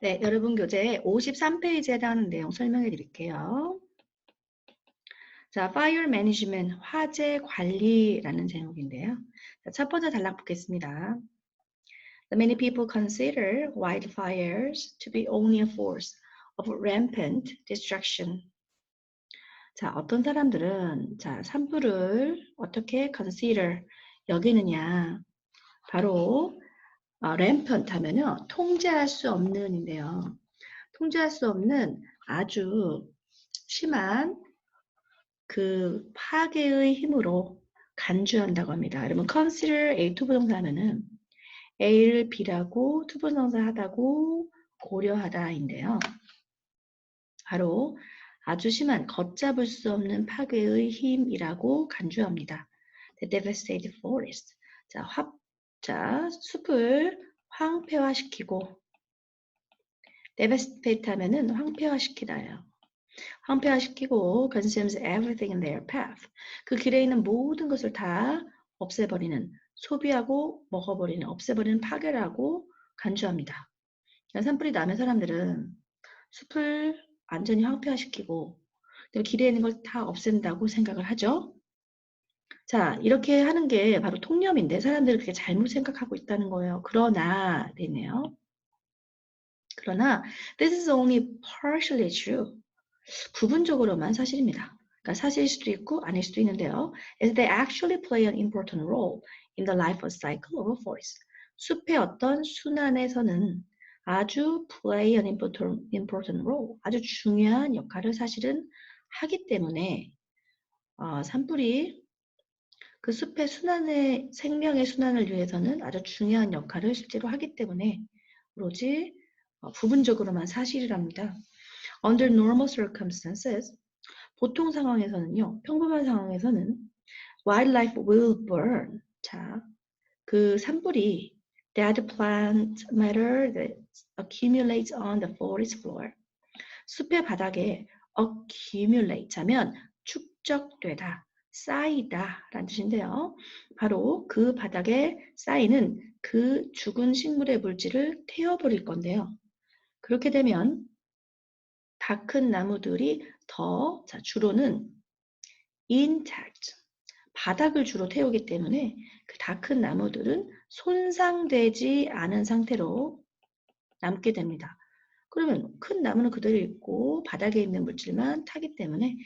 네, 여러분 교재 53페이지에 해당하는 내용 설명해 드릴게요. 자, Fire Management, 화재 관리라는 제목인데요. 자, 첫 번째 단락 보겠습니다. Many people consider wildfires to be only a force of rampant destruction. 자, 어떤 사람들은 산불을 어떻게 consider 여기느냐. 바로 rampant 하면요, 통제할 수 없는인데요. 통제할 수 없는 아주 심한 그 파괴의 힘으로 간주한다고 합니다. 여러분 consider A 투부정사 하면은 A를 B라고 투부정사 하다고 고려하다인데요. 바로 아주 심한 걷잡을 수 없는 파괴의 힘이라고 간주합니다. The devastated forest. 숲을 황폐화시키고 devastate 하면은 황폐화시키다예요. 황폐화시키고 consumes everything in their path. 그 길에 있는 모든 것을 다 없애버리는, 소비하고 먹어버리는, 없애버리는 파괴라고 간주합니다. 산불이 나면 사람들은 숲을 완전히 황폐화시키고 길에 있는 걸 다 없앤다고 생각을 하죠. 자, 이렇게 하는 게 바로 통념인데 사람들이 그렇게 잘못 생각하고 있다는 거예요. 그러나 되네요. 그러나 this is only partially true. 부분적으로만 사실입니다. 그러니까 사실일 수도 있고 아닐 수도 있는데요. As they actually play an important role in the life cycle of a forest. 숲의 어떤 순환에서는 아주 play an important role, 아주 중요한 역할을 사실은 하기 때문에 산불이 그 숲의 순환의 생명의 순환을 위해서는 아주 중요한 역할을 실제로 하기 때문에 오로지 부분적으로만 사실이랍니다. Under normal circumstances, 보통 상황에서는요, 평범한 상황에서는 wildlife will burn. 자, 그 산불이 dead plant matter that accumulates on the forest floor. 숲의 바닥에 accumulate 하면 축적되다, 쌓이다 라는 뜻인데요. 바로 그 바닥에 쌓이는 그 죽은 식물의 물질을 태워버릴 건데요. 그렇게 되면 다 큰 나무들이 주로는 intact, 바닥을 주로 태우기 때문에 그 다 큰 나무들은 손상되지 않은 상태로 남게 됩니다. 그러면 큰 나무는 그대로 있고 바닥에 있는 물질만 타기 때문에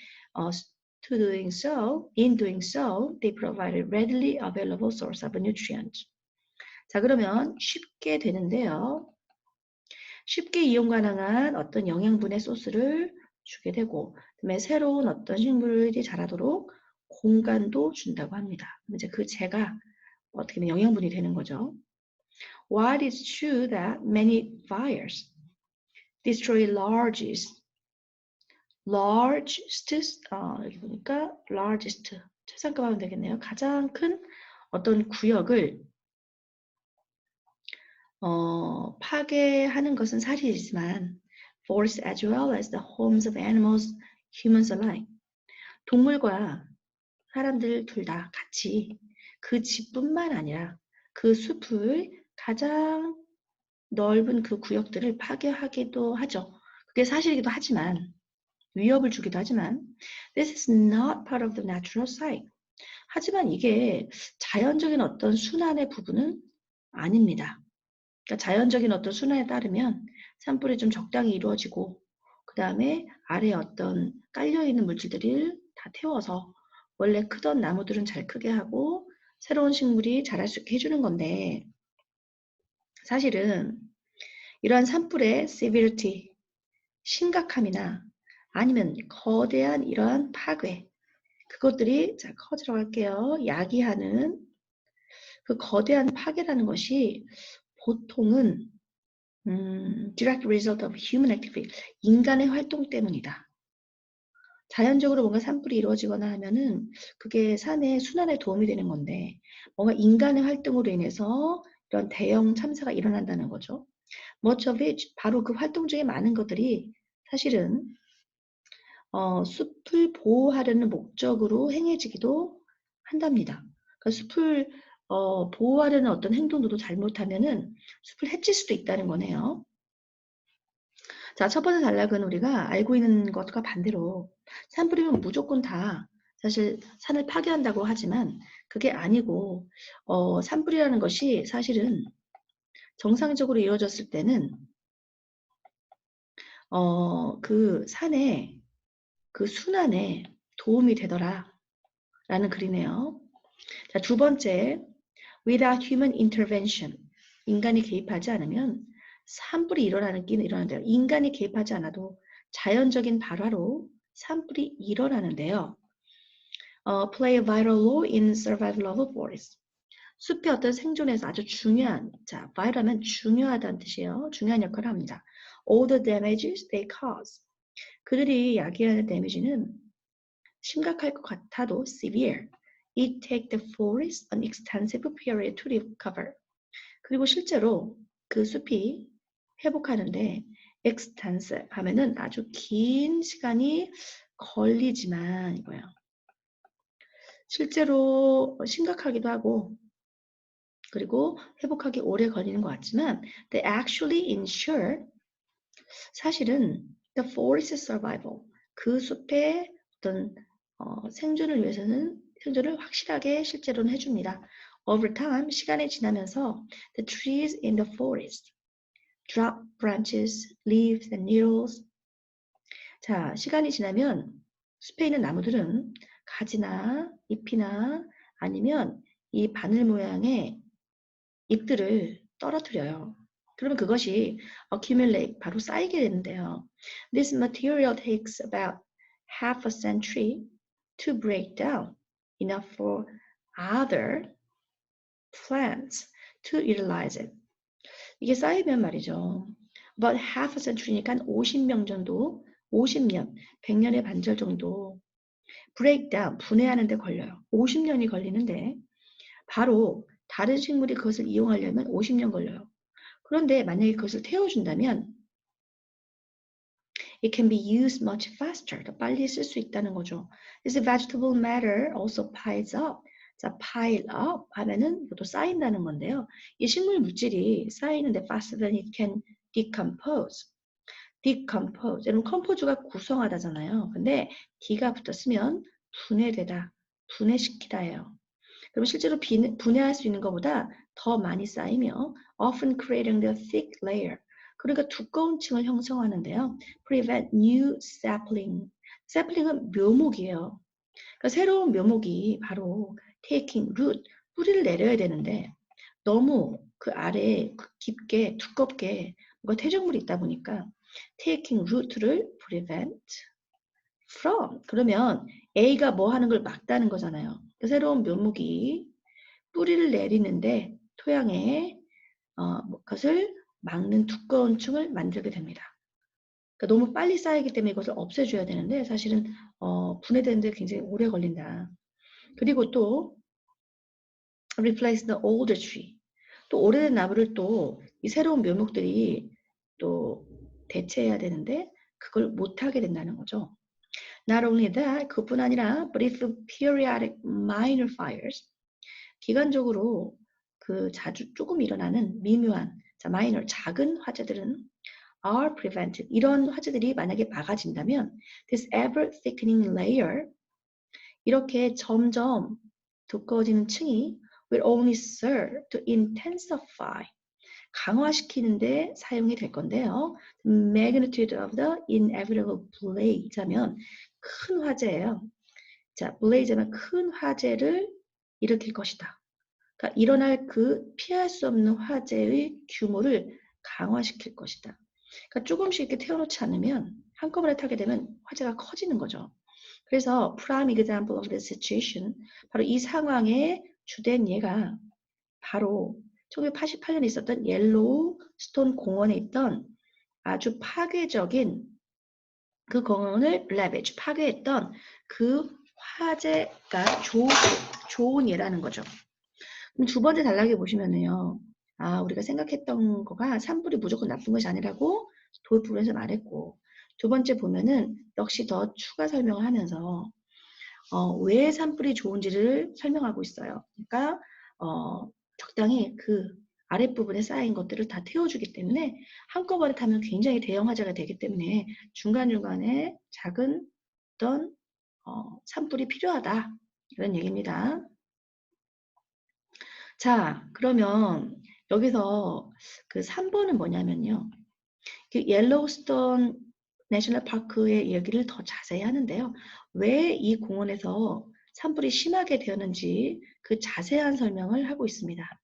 in doing so, they provide a readily available source of nutrients. 자, 그러면 쉽게 되는데요. 쉽게 이용 가능한 어떤 영양분의 소스를 주게 되고, 그다음에 새로운 어떤 식물이 자라도록 공간도 준다고 합니다. 이제 그 재가 어떻게 보면 영양분이 되는 거죠. While it's true that many fires destroy largest, 여기 보니까 largest, 최상급 하면 되겠네요. 가장 큰 어떤 구역을 파괴하는 것은 사실이지만 forest as well as the homes of animals, humans alike. 동물과 사람들 둘 다 같이 그 집뿐만 아니라 그 숲을 가장 넓은 그 구역들을 파괴하기도 하죠. 그게 사실이기도 하지만 위협을 주기도 하지만 this is not part of the natural cycle. 하지만 이게 자연적인 어떤 순환의 부분은 아닙니다. 그러니까 자연적인 어떤 순환에 따르면 산불이 좀 적당히 이루어지고 그 다음에 아래에 어떤 깔려있는 물질들을 다 태워서 원래 크던 나무들은 잘 크게 하고 새로운 식물이 자랄 수 있게 해주는 건데 사실은 이러한 산불의 severity, 심각함이나 아니면 거대한 이러한 파괴 그것들이 커지라고 할게요. 야기하는 그 거대한 파괴라는 것이 보통은 direct result of human activity, 인간의 활동 때문이다. 자연적으로 뭔가 산불이 이루어지거나 하면은 그게 산의 순환에 도움이 되는 건데 뭔가 인간의 활동으로 인해서 이런 대형 참사가 일어난다는 거죠. Much of it, 바로 그 활동 중에 많은 것들이 사실은 숲을 보호하려는 목적으로 행해지기도 한답니다. 그러니까 숲을 보호하려는 어떤 행동도 잘못하면은 숲을 해칠 수도 있다는 거네요. 자, 첫 번째 단락은 우리가 알고 있는 것과 반대로 산불이면 무조건 다 사실 산을 파괴한다고 하지만 그게 아니고 산불이라는 것이 사실은 정상적으로 이루어졌을 때는 그 산의 그 순환에 도움이 되더라 라는 글이네요. 자, 두 번째, without human intervention. 인간이 개입하지 않으면 산불이 일어나긴 일어나는데요. 인간이 개입하지 않아도 자연적인 발화로 산불이 일어나는데요. play a vital role in survival of a forest. 숲의 어떤 생존에서 아주 중요한, 자, vital하면 중요하다는 뜻이에요. 중요한 역할을 합니다. All the damages they cause. 그들이 야기하는 데미지는 심각할 것 같아도 severe. It take the forest an extensive period to recover. 그리고 실제로 그 숲이 회복하는데 extensive 하면은 아주 긴 시간이 걸리지만 이거예요. 실제로 심각하기도 하고 그리고 회복하기 오래 걸리는 것 같지만 they actually ensure 사실은 the forest survival 그 숲의 어떤 생존을 위해서는 생존을 확실하게 실제로는 해줍니다. Over time 시간이 지나면서 the trees in the forest drop branches, leaves and needles. 자, 시간이 지나면 숲에 있는 나무들은 가지나 잎이나 아니면 이 바늘 모양의 잎들을 떨어뜨려요. 그러면 그것이 accumulate, 바로 쌓이게 되는데요. This material takes about half a century to break down, enough for other plants to utilize it. 이게 쌓이면 말이죠. About half a century니까 50년 정도, 50년, 100년의 반절 정도 break down, 분해하는 데 걸려요. 50년이 걸리는데 바로 다른 식물이 그것을 이용하려면 50년 걸려요. 그런데 만약에 그것을 태워준다면 it can be used much faster. 더 빨리 쓸 수 있다는 거죠. This vegetable matter also piles up. 자, pile up 하면은 이것도 쌓인다는 건데요. 이 식물 물질이 쌓이는데 faster than it can decompose. decompose. 여러분 컴포즈가 구성하다잖아요. 근데 D가 붙었으면 분해되다, 분해시키다예요. 그럼 실제로 분해할 수 있는 것보다 더 많이 쌓이며 often creating the thick layer. 그러니까 두꺼운 층을 형성하는데요. prevent new sapling. sapling은 묘목이에요. 그러니까 새로운 묘목이 바로 taking root, 뿌리를 내려야 되는데 너무 그 아래에 깊게 두껍게 뭔가 퇴적물이 있다 보니까 taking root를 prevent from. 그러면 A가 뭐 하는 걸 막다는 거잖아요. 새로운 묘목이 뿌리를 내리는데 토양에 그것을 막는 두꺼운 층을 만들게 됩니다. 그러니까 너무 빨리 쌓이기 때문에 이것을 없애줘야 되는데 사실은 분해되는데 굉장히 오래 걸린다. 그리고 또 replace the older tree. 또 오래된 나무를 또 이 새로운 묘목들이 또 대체해야 되는데 그걸 못하게 된다는 거죠. Not only that, 그뿐 아니라 but if periodic minor fires, 기간적으로 그 자주 조금 일어나는 미묘한, 자, minor, 작은 화재들은 are prevented. 이런 화재들이 만약에 막아진다면 this ever thickening layer, 이렇게 점점 두꺼워지는 층이 will only serve to intensify, 강화시키는데 사용이 될 건데요. magnitude of the inevitable blaze 하면 큰 화재예요. 자, blaze는 큰 화재를 일으킬 것이다. 그러니까 일어날 그 피할 수 없는 화재의 규모를 강화시킬 것이다. 그러니까 조금씩 이렇게 태워놓지 않으면 한꺼번에 타게 되면 화재가 커지는 거죠. 그래서 prime example of this situation, 바로 이 상황의 주된 예가 바로 1988년에 있었던 옐로우 스톤 공원에 있던 아주 파괴적인 그 공원을 ravage, 파괴했던 그 화재가 좋은 예라는 거죠. 그럼 두 번째 단락에 보시면은요. 우리가 생각했던 거가 산불이 무조건 나쁜 것이 아니라고 도입부에서 말했고, 두 번째 보면은 역시 더 추가 설명을 하면서 왜 산불이 좋은지를 설명하고 있어요. 그러니까 적당히 그 아랫부분에 쌓인 것들을 다 태워주기 때문에 한꺼번에 타면 굉장히 대형 화재가 되기 때문에 중간중간에 작은 어떤 산불이 필요하다. 이런 얘기입니다. 자, 그러면 여기서 그 3번은 뭐냐면요. 그 옐로우스톤 내셔널 파크의 얘기를 더 자세히 하는데요. 왜 이 공원에서 산불이 심하게 되었는지 그 자세한 설명을 하고 있습니다.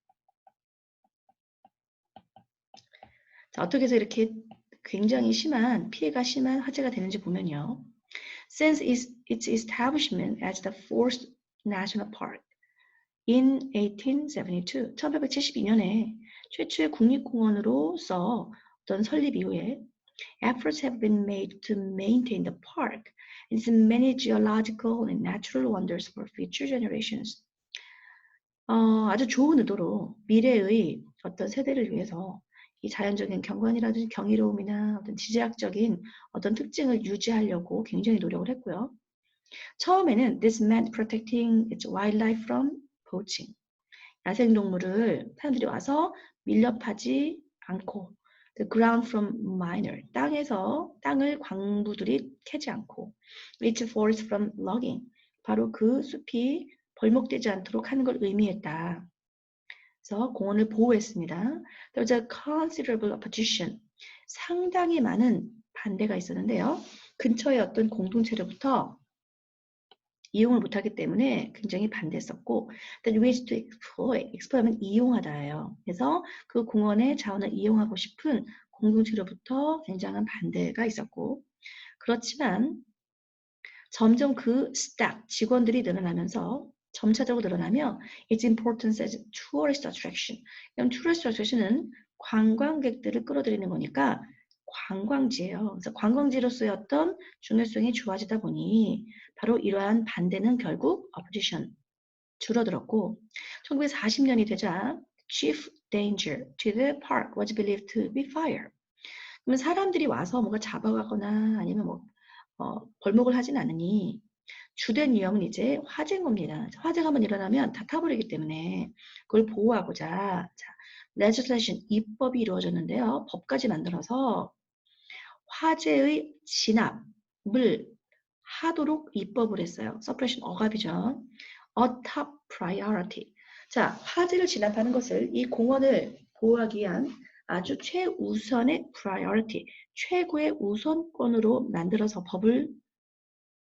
자, 어떻게 해서 이렇게 굉장히 심한 피해가 심한 화재가 되는지 보면요. Since its establishment as the fourth national park in 1872, 1872년에 최초의 국립공원으로서 어떤 설립 이후에 efforts have been made to maintain the park and its many geological and natural wonders for future generations. 아주 좋은 의도로 미래의 어떤 세대를 위해서 이 자연적인 경관이라든지 경이로움이나 어떤 지질학적인 어떤 특징을 유지하려고 굉장히 노력을 했고요. 처음에는 this meant protecting its wildlife from poaching. 야생동물을 사람들이 와서 밀렵하지 않고 the ground from miner. 땅을 광부들이 캐지 않고 its forest from logging. 바로 그 숲이 벌목되지 않도록 하는 걸 의미했다. 그래서 공원을 보호했습니다. There was a considerable opposition. 상당히 많은 반대가 있었는데요. 근처의 어떤 공동체로부터 이용을 못하기 때문에 굉장히 반대했었고 that wished to exploit하면 이용하다예요. 그래서 그 공원의 자원을 이용하고 싶은 공동체로부터 굉장한 반대가 있었고 그렇지만 점점 그 staff, 직원들이 늘어나면서 점차적으로 늘어나며 its importance as tourist attraction. 그럼 tourist attraction은 관광객들을 끌어들이는 거니까 관광지예요. 그래서 관광지로서의 어떤 중요성이 좋아지다 보니 바로 이러한 반대는 결국 opposition 줄어들었고 1940년이 되자 chief danger to the park was believed to be fire. 그러면 사람들이 와서 뭔가 잡아가거나 아니면 뭐 벌목을 하진 않으니 주된 위험은 이제 화재인 겁니다. 화재가 한번 일어나면 다 타버리기 때문에 그걸 보호하고자 자, legislation 입법이 이루어졌는데요. 법까지 만들어서 화재의 진압을 하도록 입법을 했어요. suppression 억압이죠. a top priority. 자, 화재를 진압하는 것을 이 공원을 보호하기 위한 아주 최우선의 priority, 최고의 우선권으로 만들어서 법을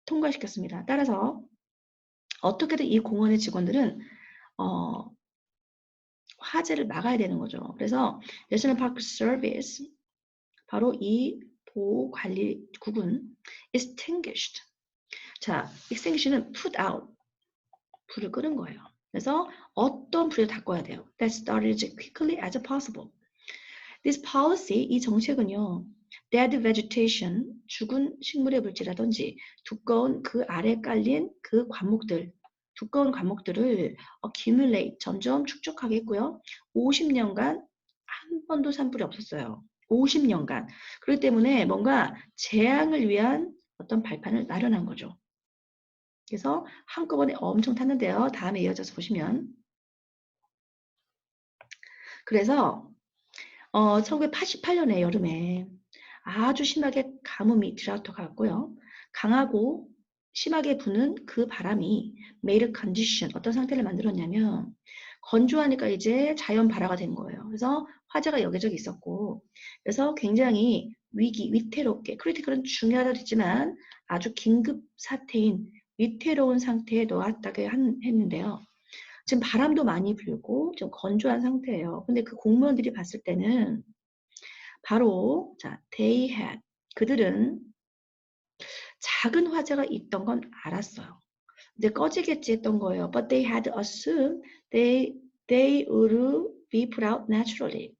통과시켰습니다. 따라서 어떻게든 이 공원의 직원들은 화재를 막아야 되는 거죠. 그래서 National Park Service 바로 이 보호관리국은 extinguished. 자, extinguish는 put out. 불을 끄는 거예요. 그래서 어떤 불을 다 꺼야 돼요. That started as quickly as possible. This policy, 이 정책은요. Dead vegetation, 죽은 식물의 물질이라든지 두꺼운 그 아래 깔린 그 관목들, 두꺼운 관목들을 accumulate, 점점 축적하게 했고요. 50년간 한 번도 산불이 없었어요. 50년간. 그렇기 때문에 뭔가 재앙을 위한 어떤 발판을 마련한 거죠. 그래서 한꺼번에 엄청 탔는데요. 다음에 이어져서 보시면. 그래서 1988년에 여름에 아주 심하게 가뭄이 들어왔다고 갔고요. 강하고 심하게 부는 그 바람이 made a condition, 어떤 상태를 만들었냐면 건조하니까 이제 자연 발화가 된 거예요. 그래서 화재가 여기저기 있었고 그래서 굉장히 위태롭게 크리티컬은 중요하다고 했지만 아주 긴급 사태인 위태로운 상태에 놓았다고 했는데요. 지금 바람도 많이 불고 좀 건조한 상태예요. 근데 그 공무원들이 봤을 때는 바로 자, they had 그들은 작은 화재가 있던 건 알았어요. 근데 꺼지겠지 했던 거예요. But they had assumed they would be put out naturally.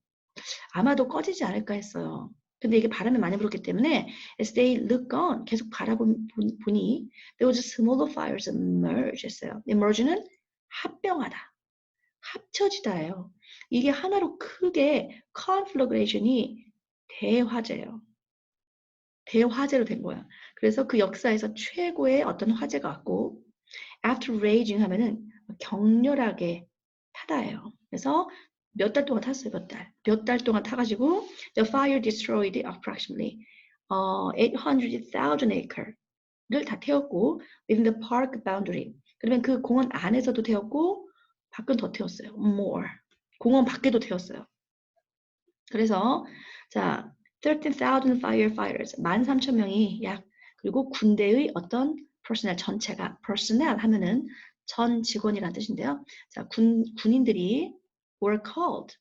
아마도 꺼지지 않을까 했어요. 근데 이게 바람이 많이 불었기 때문에 as they look on 계속 바라보니 there was smaller fires emerge 했어요. emerge는 합병하다, 합쳐지다예요. 이게 하나로 크게 conflagration이 대화재예요. 대화재로 된 거야. 그래서 그 역사에서 최고의 어떤 화재가 왔고 after raging 하면은 격렬하게 타다예요. 그래서 몇 달 동안 탔어요, 몇 달. 몇 달 동안 타가지고 the fire destroyed approximately 800,000 acre를 다 태웠고 within the park boundary. 그러면 그 공원 안에서도 태웠고 밖은 더 태웠어요. more. 공원 밖에도 태웠어요. 그래서 자 13,000 firefighters 13,000명이 약 그리고 군대의 어떤 personnel 전체가 personnel 하면은 전 직원이라는 뜻인데요. 자 군인들이 were called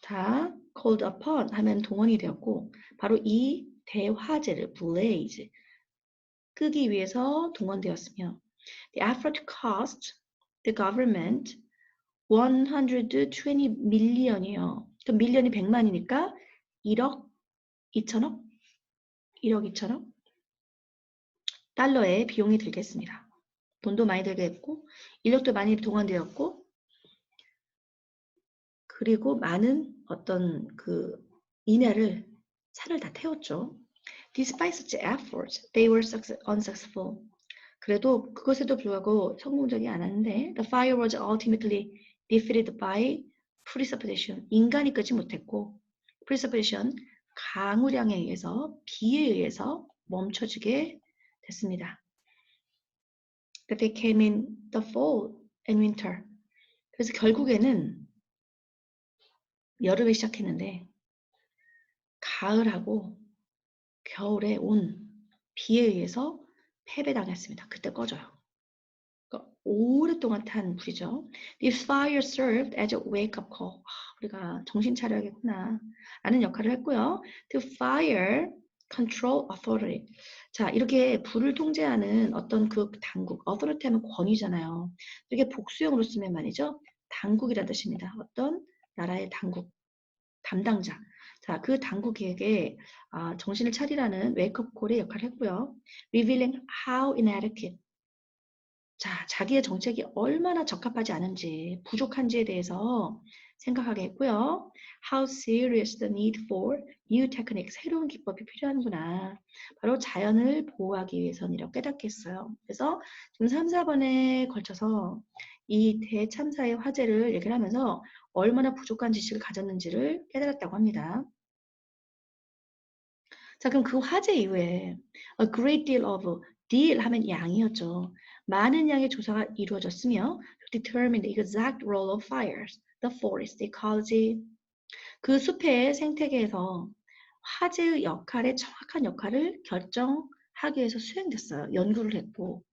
다 called upon 하면 동원이 되었고 바로 이 대화재를 blaze 끄기 위해서 동원되었으며 the effort cost the government 120 million이요. 그럼 밀리언이 100만이니까 1억 2천억? 1억 2천억? 달러의 비용이 들겠습니다. 돈도 많이 들겠고 인력도 많이 동원되었고 그리고 많은 어떤 그 인해를 산을 다 태웠죠. Despite such efforts, they were unsuccessful. 그래도 그것에도 불구하고 성공적이 않았는데 the fire was ultimately defeated by precipitation. 인간이 끄지 못했고 precipitation, 강우량에 의해서 비에 의해서 멈춰지게 됐습니다. That they came in the fall and winter. 그래서 결국에는 여름에 시작했는데 가을하고 겨울에 온 비에 의해서 패배당했습니다. 그때 꺼져요. 그러니까 오랫동안 탄 불이죠. This fire served as a wake-up call. 우리가 정신 차려야겠구나 라는 역할을 했고요. The fire control authority. 자, 이렇게 불을 통제하는 어떤 그 당국, authority 하면 권위잖아요. 이게 복수형으로 쓰면 말이죠. 당국이라는 뜻입니다. 어떤 나라의 당국, 담당자. 자, 그 당국에게 정신을 차리라는 웨이크업 콜의 역할을 했고요. Revealing how inadequate. 자, 자기의 정책이 얼마나 적합하지 않은지, 부족한지에 대해서 생각하게 했고요. How serious the need for new techniques. 새로운 기법이 필요하구나. 바로 자연을 보호하기 위해서는 깨닫게 했어요. 그래서 지금 3, 4번에 걸쳐서 이 대참사의 화제를 얘기를 하면서 얼마나 부족한 지식을 가졌는지를 깨달았다고 합니다. 자, 그럼 그 화제 이후에 a great deal of deal 하면 양이었죠. 많은 양의 조사가 이루어졌으며 to determine the exact role of fires, the forest ecology. 그 숲의 생태계에서 화재의 역할의 정확한 역할을 결정하기 위해서 수행됐어요. 연구를 했고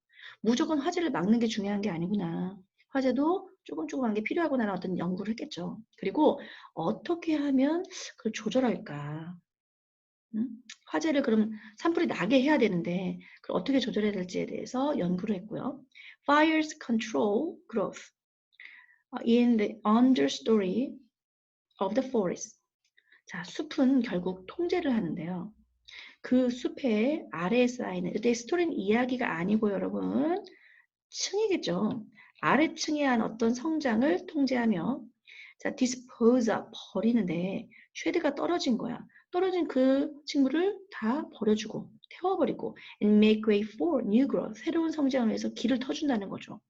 무조건 화재를 막는 게 중요한 게 아니구나. 화재도 조금조금한 게 필요하구나라는 어떤 연구를 했겠죠. 그리고 어떻게 하면 그걸 조절할까. 화재를 그럼 산불이 나게 해야 되는데 그걸 어떻게 조절해야 될지에 대해서 연구를 했고요. Fires control growth in the understory of the forest. 자, 숲은 결국 통제를 하는데요. 그 숲의 아래에 쌓이는 이때 스토리는 이야기가 아니고 여러분 층이겠죠. 아래층에 한 어떤 성장을 통제하며 자, dispose of, 버리는데 쉐드가 떨어진 거야. 떨어진 그 친구를 다 버려주고 태워버리고 and make way for new growth, 새로운 성장을 위해서 길을 터준다는 거죠.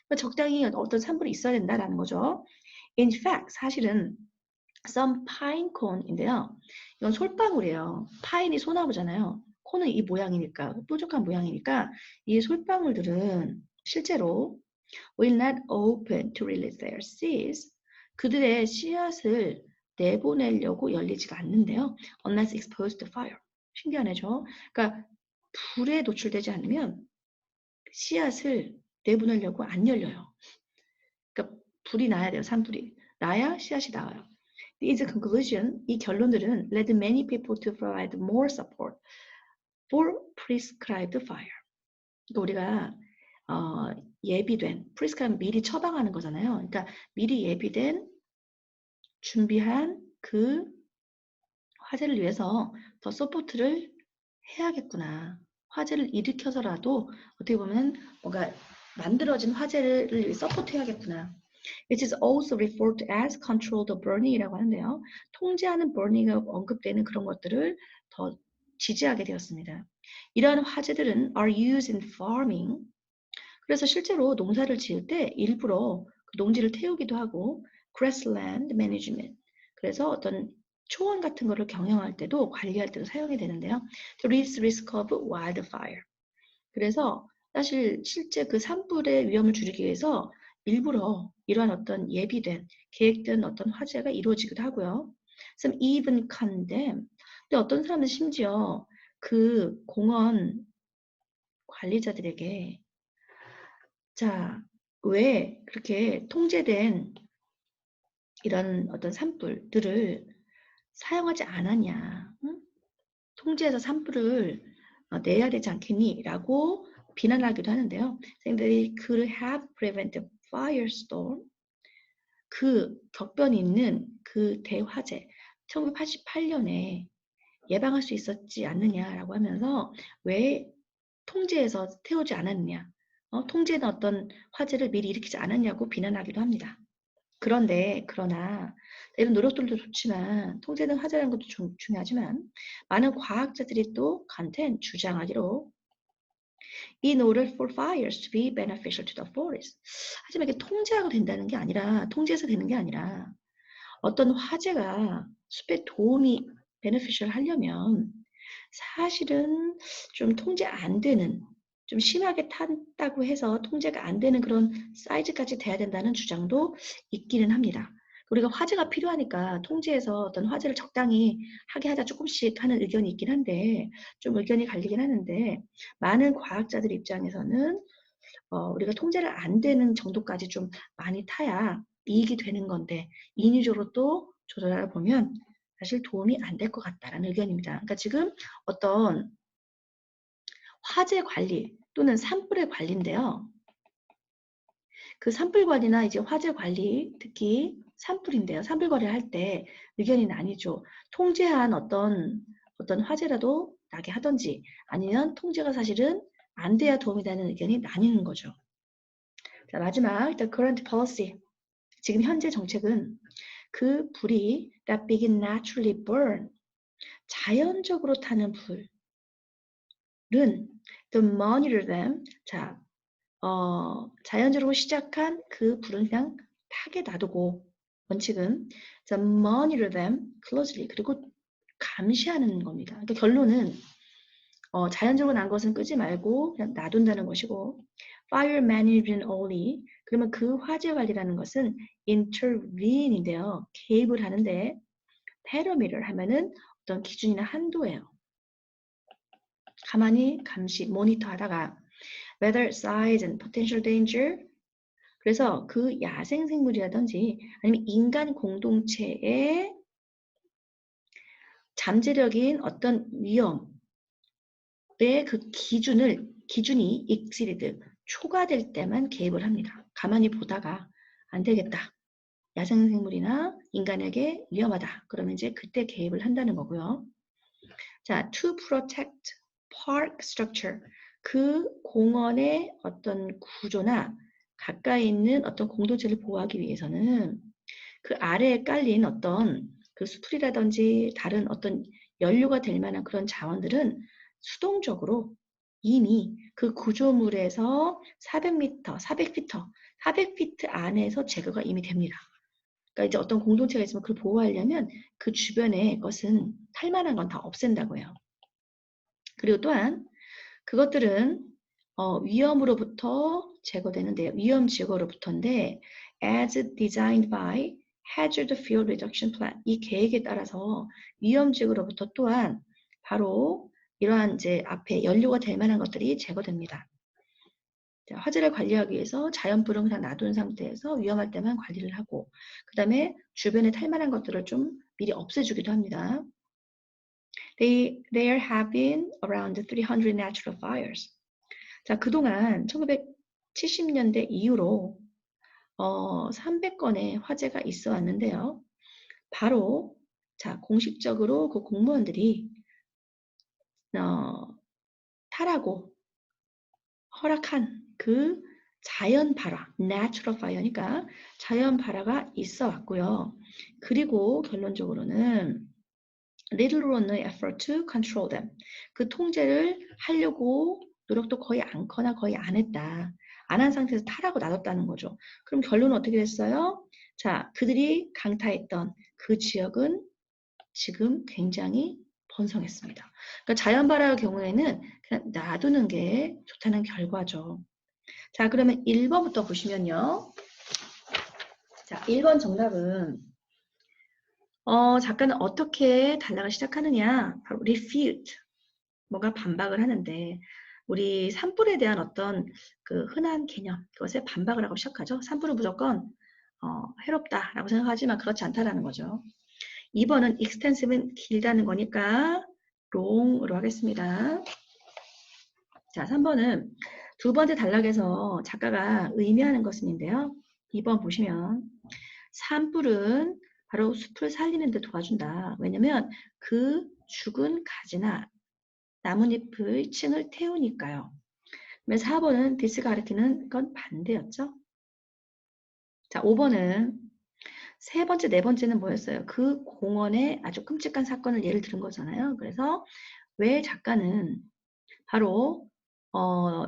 그러니까 적당히 어떤 산불이 있어야 된다라는 거죠. In fact, 사실은 some pine cone인데요. 이건 솔방울이에요. 파인이 소나무잖아요. 콘은 이 모양이니까, 뾰족한 모양이니까 이 솔방울들은 실제로 will not open to release their seeds. 그들의 씨앗을 내보내려고 열리지가 않는데요. Unless exposed to fire. 신기하네죠. 그러니까 불에 노출되지 않으면 씨앗을 내보내려고 안 열려요. 그러니까 불이 나야 돼요. 산불이. 나야 씨앗이 나와요. These conclusion, 이 결론들은 led many people to provide more support for prescribed fire. 그러니까 우리가 예비된, prescribe 미리 처방하는 거잖아요. 그러니까 미리 예비된 준비한 그 화재를 위해서 더 서포트를 해야겠구나. 화재를 일으켜서라도 어떻게 보면 뭔가 만들어진 화재를 서포트해야겠구나. It is also referred to as controlled burning이라고 하는데요. 통제하는 burning이 언급되는 그런 것들을 더 지지하게 되었습니다. 이러한 화재들은 are used in farming. 그래서 실제로 농사를 지을 때 일부러 그 농지를 태우기도 하고 grassland management. 그래서 어떤 초원 같은 거를 경영할 때도 관리할 때도 사용이 되는데요. To reduce risk of wildfire. 그래서 사실 실제 그 산불의 위험을 줄이기 위해서 일부러 이러한 어떤 예비된 계획된 어떤 화재가 이루어지기도 하고요. Some even condemn. 근데 어떤 사람은 심지어 그 공원 관리자들에게 자, 왜 그렇게 통제된 이런 어떤 산불들을 사용하지 않았냐? 응? 통제해서 산불을 내야 되지 않겠니? 라고 비난하기도 하는데요. Saying that it could have prevented firestorm. 그 격변이 있는 그 대화재 1988년에 예방할 수 있었지 않느냐라고 하면서 왜 통제해서 태우지 않았느냐, 통제된 어떤 화재를 미리 일으키지 않았냐고 비난하기도 합니다. 그러나 이런 노력들도 좋지만 통제된 화재라는 것도 중요하지만 많은 과학자들이 또 간텐 주장하기로 in order for fires to be beneficial to the forest. 하지만 이게 통제하고 된다는 게 아니라 통제해서 되는 게 아니라 어떤 화재가 숲에 도움이 beneficial 하려면 사실은 좀 통제 안 되는 좀 심하게 탔다고 해서 통제가 안 되는 그런 사이즈까지 돼야 된다는 주장도 있기는 합니다. 우리가 화재가 필요하니까 통제해서 어떤 화재를 적당히 하게 하자 조금씩 하는 의견이 있긴 한데 좀 의견이 갈리긴 하는데 많은 과학자들 입장에서는 우리가 통제를 안 되는 정도까지 좀 많이 타야 이익이 되는 건데 인위적으로 또 조절하다 보면 사실 도움이 안 될 것 같다라는 의견입니다. 그러니까 지금 어떤 화재 관리 또는 산불의 관리인데요. 그 산불 관리나 이제 화재 관리, 특히 산불인데요. 산불 관리를 할 때 의견이 나뉘죠. 통제한 어떤 화재라도 나게 하든지 아니면 통제가 사실은 안 돼야 도움이 되는 의견이 나뉘는 거죠. 자, 마지막 the current policy. 지금 현재 정책은 그 불이 that begin naturally burn 자연적으로 타는 불은 to monitor them. 자, 자연적으로 시작한 그 불은 그냥 타게 놔두고 원칙은 to monitor them closely 그리고 감시하는 겁니다. 그러니까 결론은 자연적으로 난 것은 끄지 말고 그냥 놔둔다는 것이고 fire management only 그러면 그 화재 관리라는 것은 intervene인데요. 개입을 하는데 parameter 하면은 어떤 기준이나 한도예요. 가만히 감시, 모니터하다가 whether size and potential danger 그래서 그 야생생물이라든지 아니면 인간 공동체의 잠재력인 어떤 위험의 그 기준이 exceeded, 초과될 때만 개입을 합니다. 가만히 보다가 안 되겠다. 야생생물이나 인간에게 위험하다. 그러면 이제 그때 개입을 한다는 거고요. 자, to protect park structure. 그 공원의 어떤 구조나 가까이 있는 어떤 공동체를 보호하기 위해서는 그 아래에 깔린 어떤 그 수풀이라든지 다른 어떤 연료가 될 만한 그런 자원들은 수동적으로 이미 그 구조물에서 400m, 400피트 안에서 제거가 이미 됩니다. 그러니까 이제 어떤 공동체가 있으면 그걸 보호하려면 그 주변의 것은 탈만한 건 다 없앤다고요. 그리고 또한 그것들은 위험으로부터 제거되는데요. 위험 제거로부터인데 as designed by hazard fuel reduction plan 이 계획에 따라서 위험 제거로부터 또한 바로 이러한 이제 앞에 연료가 될 만한 것들이 제거됩니다. 자, 화재를 관리하기 위해서 자연불은 그냥 놔둔 상태에서 위험할 때만 관리를 하고 그 다음에 주변에 탈만한 것들을 좀 미리 없애주기도 합니다. There have been around 300 natural fires. 자, 그동안 1970년대 이후로 300건의 화재가 있어 왔는데요. 바로 자, 공식적으로 그 공무원들이 타라고 허락한 그 자연 발화, natural fire니까 자연 발화가 있어 왔고요. 그리고 결론적으로는 little or no effort to control them. 그 통제를 하려고 노력도 거의 않거나 거의 안 했다. 안 한 상태에서 타라고 놔뒀다는 거죠. 그럼 결론은 어떻게 됐어요? 자, 그들이 강타했던 그 지역은 지금 굉장히 번성했습니다. 그러니까 자연발화의 경우에는 그냥 놔두는 게 좋다는 결과죠. 자, 그러면 1번부터 보시면요. 자, 1번 정답은 작가는 어떻게 단락을 시작하느냐? 바로 refute. 뭔가 반박을 하는데 우리 산불에 대한 어떤 그 흔한 개념, 그것에 반박을 하고 시작하죠. 산불은 무조건 해롭다라고 생각하지만 그렇지 않다라는 거죠. 2번은 extensive는 길다는 거니까 long으로 하겠습니다. 자, 3번은 두 번째 단락에서 작가가 의미하는 것은인데요. 2번 보시면 산불은 바로 숲을 살리는 데 도와준다. 왜냐면 그 죽은 가지나 나뭇잎의 층을 태우니까요. 그러면 4번은 디스가 가리키는 건 반대였죠. 자, 5번은 세 번째, 네 번째는 뭐였어요? 그 공원의 아주 끔찍한 사건을 예를 들은 거잖아요. 그래서 왜 작가는 바로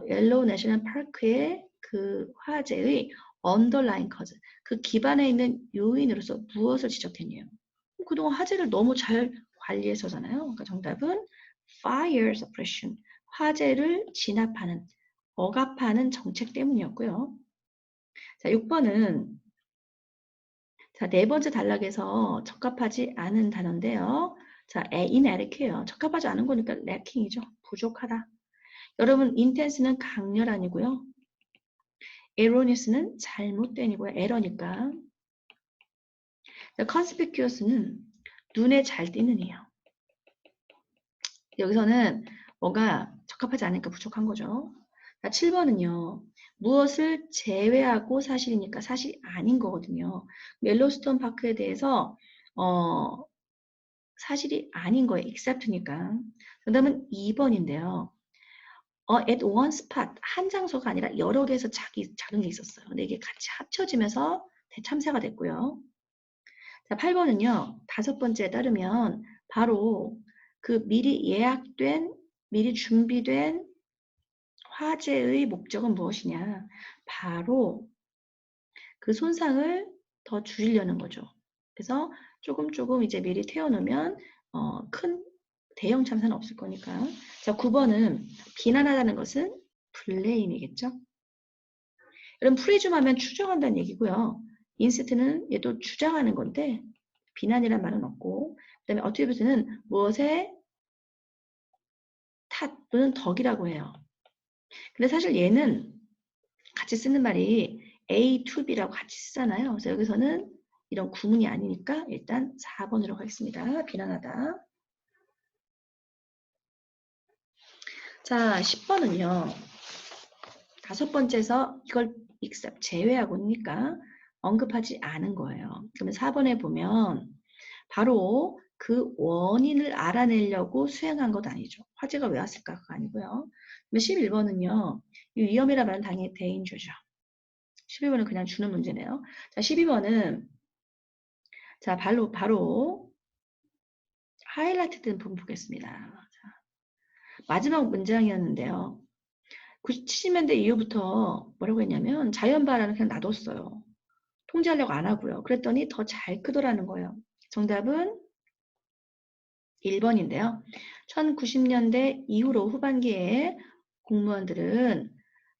옐로우 내셔널 파크의 그 화재의 언더라인 커즈, 그 기반에 있는 요인으로서 무엇을 지적했냐요? 그동안 화재를 너무 잘 관리해서잖아요. 그러니까 정답은 fire suppression, 화재를 진압하는, 억압하는 정책 때문이었고요. 자, 6번은 자, 네 번째 단락에서 적합하지 않은 단어인데요. 자, inadequate예요. 적합하지 않은 거니까 lacking이죠. 부족하다. 여러분, intense는 강렬한이고요. erroneous는 잘못된이고요. 에러니까. conspicuous는 눈에 잘 띄는 이요. 여기서는 뭔가 적합하지 않으니까 부족한 거죠. 자, 7번은요. 무엇을 제외하고 사실이니까 사실이 아닌 거거든요. 옐로스톤 파크에 대해서 사실이 아닌 거예요. except니까. 정답은 2번인데요. at one spot, 한 장소가 아니라 여러 개에서 작은 게 있었어요. 근데 이게 같이 합쳐지면서 대참사가 됐고요. 자, 8번은요. 다섯 번째에 따르면 바로 그 미리 예약된, 미리 준비된 화재의 목적은 무엇이냐. 바로 그 손상을 더 줄이려는 거죠. 그래서 조금 이제 미리 태워놓으면 큰 대형 참사는 없을 거니까. 자, 9번은 비난하다는 것은 블레임이겠죠. 여러분 프리즘 하면 추정한다는 얘기고요. 인시트는 얘도 주장하는 건데 비난이란 말은 없고 그 다음에 어트리뷰트는 무엇의 탓 또는 덕이라고 해요. 근데 사실 얘는 같이 쓰는 말이 A to B라고 같이 쓰잖아요. 그래서 여기서는 이런 구문이 아니니까 일단 4번으로 가겠습니다. 비난하다. 자, 10번은요. 다섯 번째에서 이걸 except 제외하고니까 언급하지 않은 거예요. 그러면 4번에 보면 바로 그 원인을 알아내려고 수행한 것 아니죠. 화재가 왜 왔을까? 그거 아니고요. 그러면 11번은요. 이 위험이라 말은 당연히 danger죠. 11번은 그냥 주는 문제네요. 자, 12번은 자, 바로 하이라이트 된 부분 보겠습니다. 자, 마지막 문장이었는데요. 70년대 이후부터 뭐라고 했냐면 자연발화는 그냥 놔뒀어요. 통제하려고 안 하고요. 그랬더니 더 잘 크더라는 거예요. 정답은 1번인데요. 1090년대 이후로 후반기에 공무원들은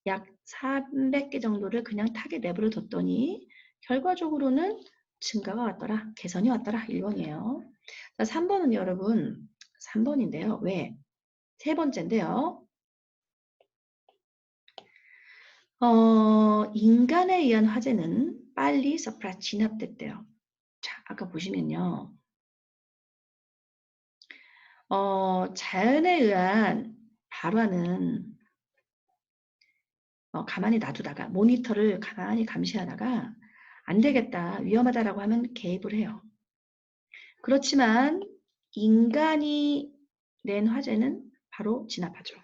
약 300개 정도를 그냥 타겟 내버려 뒀더니 결과적으로는 증가가 왔더라. 개선이 왔더라. 1번이에요. 자, 3번은 여러분 3번인데요. 왜? 세 번째인데요. 인간에 의한 화재는 빨리 서프라이즈 진압됐대요. 자, 아까 보시면요. 자연에 의한 발화는 가만히 놔두다가 모니터를 가만히 감시하다가 안 되겠다, 위험하다라고 하면 개입을 해요. 그렇지만 인간이 낸 화재는 바로 진압하죠.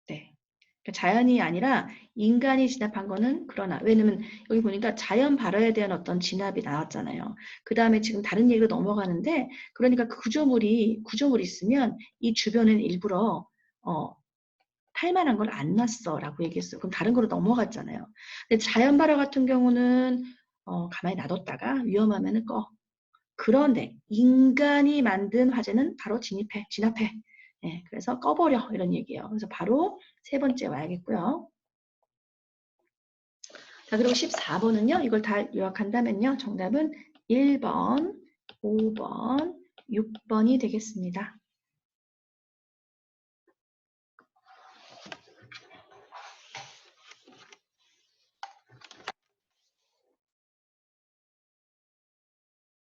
네. 그러니까 자연이 아니라 인간이 진압한 거는 그러나 왜냐면 여기 보니까 자연 발화에 대한 어떤 진압이 나왔잖아요. 그 다음에 지금 다른 얘기로 넘어가는데 그러니까 그 구조물이 있으면 이 주변은 일부러 탈만한 걸 안 놨어 라고 얘기했어요. 그럼 다른 거로 넘어갔잖아요. 근데 자연 발화 같은 경우는 가만히 놔뒀다가 위험하면은 꺼. 그런데 인간이 만든 화재는 바로 진압해. 예, 그래서 꺼버려 이런 얘기예요. 그래서 바로 세 번째 와야겠고요. 자, 그리고 14번은요. 이걸 다 요약한다면요. 정답은 1번, 5번, 6번이 되겠습니다.